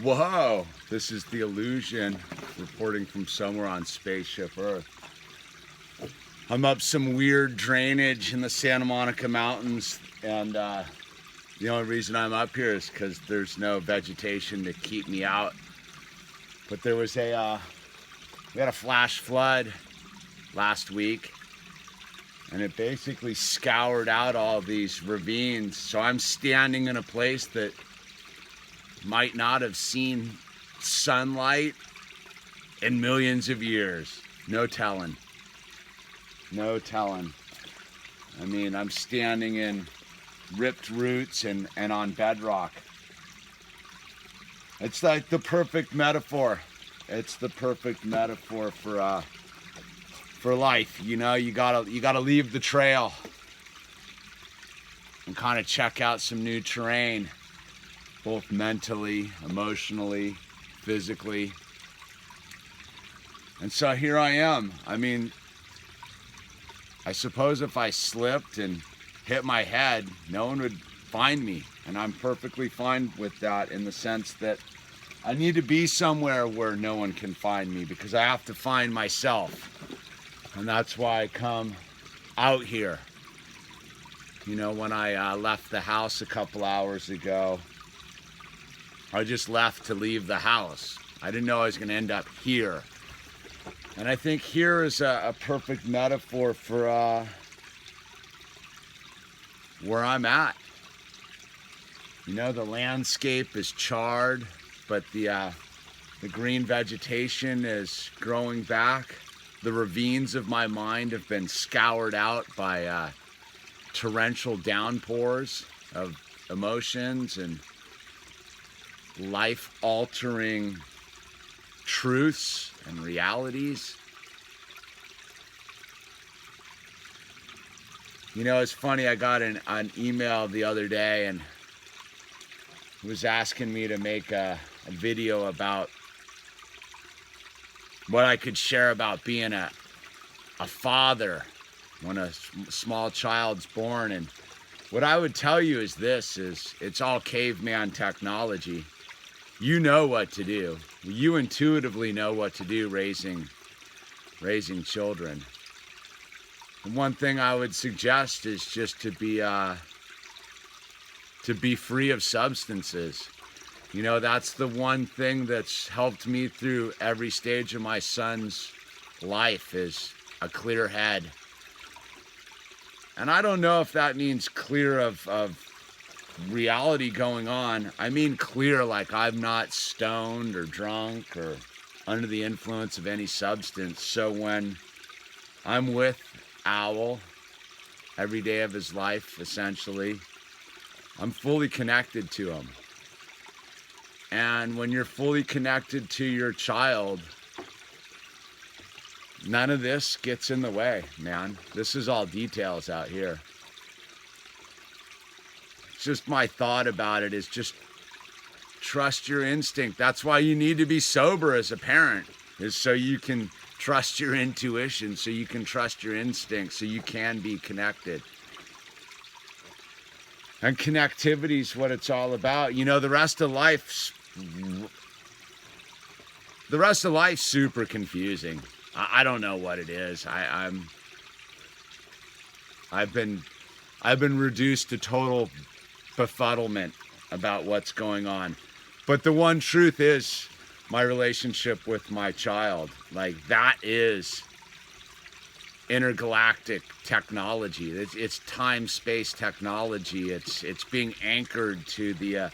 Whoa, this is the Yewllusion reporting from somewhere on Spaceship Earth. I'm up some weird drainage in the Santa Monica Mountains, and the only reason I'm up here is because there's no vegetation to keep me out. But there was we had a flash flood last week, and it basically scoured out all these ravines. So I'm standing in a place that might not have seen sunlight in millions of years. No telling. No telling. I mean, I'm standing in ripped roots and on bedrock. It's like the perfect metaphor. It's the perfect metaphor for life. You know, you gotta leave the trail and kind of check out some new terrain, both mentally, emotionally, physically. And so here I am. I mean, I suppose if I slipped and hit my head, no one would find me. And I'm perfectly fine with that, in the sense that I need to be somewhere where no one can find me, because I have to find myself. And that's why I come out here. You know, when I left the house a couple hours ago, I just left to leave the house. I didn't know I was going to end up here. And I think here is a perfect metaphor for where I'm at. You know, the landscape is charred, but the green vegetation is growing back. The ravines of my mind have been scoured out by torrential downpours of emotions and life-altering truths and realities. You know, it's funny, I got an email the other day, and it was asking me to make a video about what I could share about being a father when a small child's born. And what I would tell you is this, is it's all caveman technology. You know what to do. You intuitively know what to do raising children. And one thing I would suggest is just to be free of substances. You know, that's the one thing that's helped me through every stage of my son's life, is a clear head. And I don't know if that means clear of reality going on. I mean clear like I'm not stoned or drunk or under the influence of any substance. So when I'm with Owl every day of his life, essentially, I'm fully connected to him. And when you're fully connected to your child, none of this gets in the way, man. This is all details out here. It's just my thought about it is just trust your instinct. That's why you need to be sober as a parent, is so you can trust your intuition, so you can trust your instincts, so you can be connected. And connectivity is what it's all about. You know, the rest of life's super confusing. I don't know what it is. I've been reduced to total befuddlement about what's going on. But the one truth is my relationship with my child. Like, that is intergalactic technology. It's time-space technology. It's being anchored to the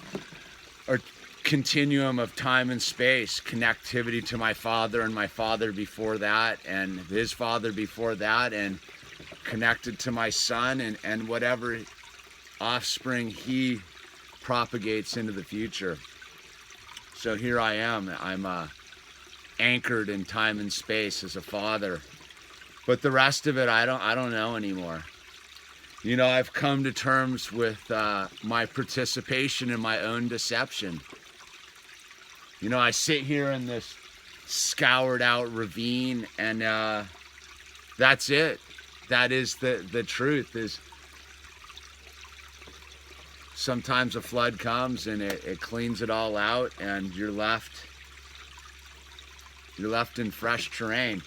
or continuum of time and space, connectivity to my father and my father before that and his father before that, and connected to my son and whatever offspring he propagates into the future. So here I am. I'm anchored in time and space as a father. But the rest of it, I don't know anymore. You know, I've come to terms with my participation in my own deception. You know, I sit here in this scoured out ravine, and that's it. That is the truth, is sometimes a flood comes and it cleans it all out, and you're left in fresh terrain.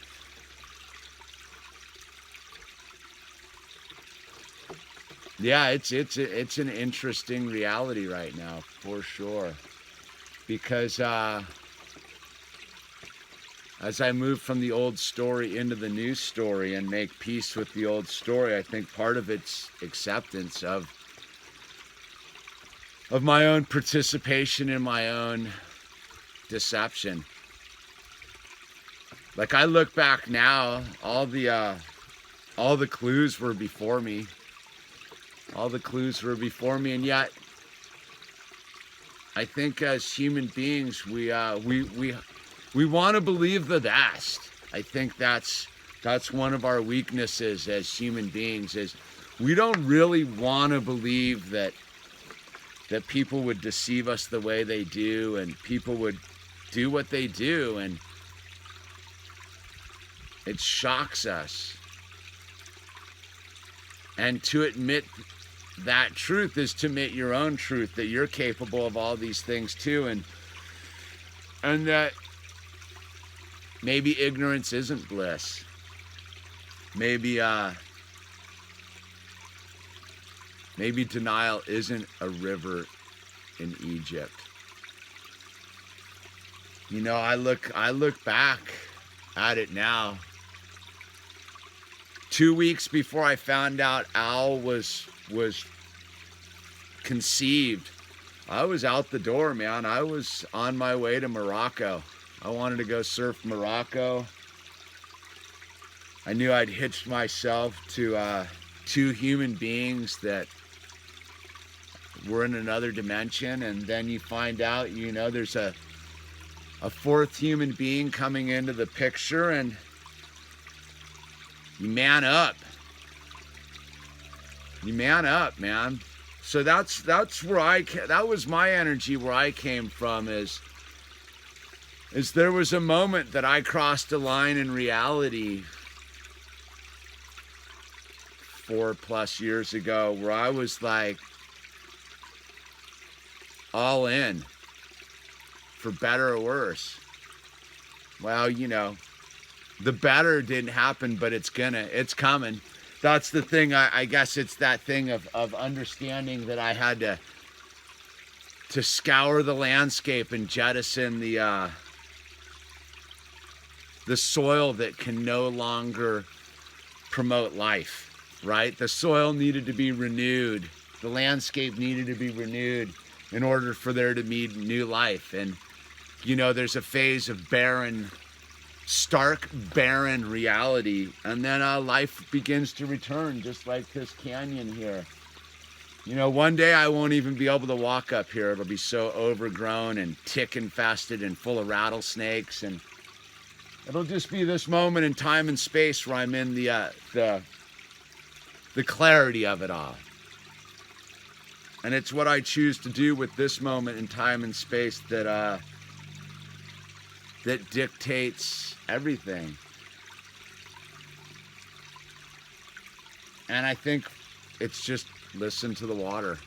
Yeah, it's an interesting reality right now, for sure. Because as I move from the old story into the new story and make peace with the old story, I think part of it's acceptance of my own participation in my own deception. Like, I look back now, all the clues were before me. All the clues were before me, and yet I think as human beings, we want to believe the best. I think that's one of our weaknesses as human beings, is we don't really want to believe that people would deceive us the way they do, and people would do what they do, and it shocks us. And to admit that truth is to admit your own truth, that you're capable of all these things too, and that maybe ignorance isn't bliss. Maybe denial isn't a river in Egypt. You know, I look back at it now. 2 weeks before I found out Owl was conceived, I was out the door, man. I was on my way to Morocco. I wanted to go surf Morocco. I knew I'd hitched myself to 2 human beings that were in another dimension, and then you find out, you know, there's a 4th human being coming into the picture, and you man up. You man up, man. So that's where that was my energy, where I came from, is there was a moment that I crossed a line in reality 4+ years ago, where I was like all in, for better or worse. Well, you know, the better didn't happen, but it's coming. That's the thing. I guess it's that thing of understanding that I had to scour the landscape and jettison the soil that can no longer promote life, right? The soil needed to be renewed. The landscape needed to be renewed in order for there to be new life. And, you know, there's a phase of stark, barren reality, and then life begins to return, just like this canyon here. You know, one day I won't even be able to walk up here. It'll be so overgrown and tick infested and full of rattlesnakes, and it'll just be this moment in time and space where I'm in the clarity of it all. And it's what I choose to do with this moment in time and space that dictates everything. And I think it's just listen to the water.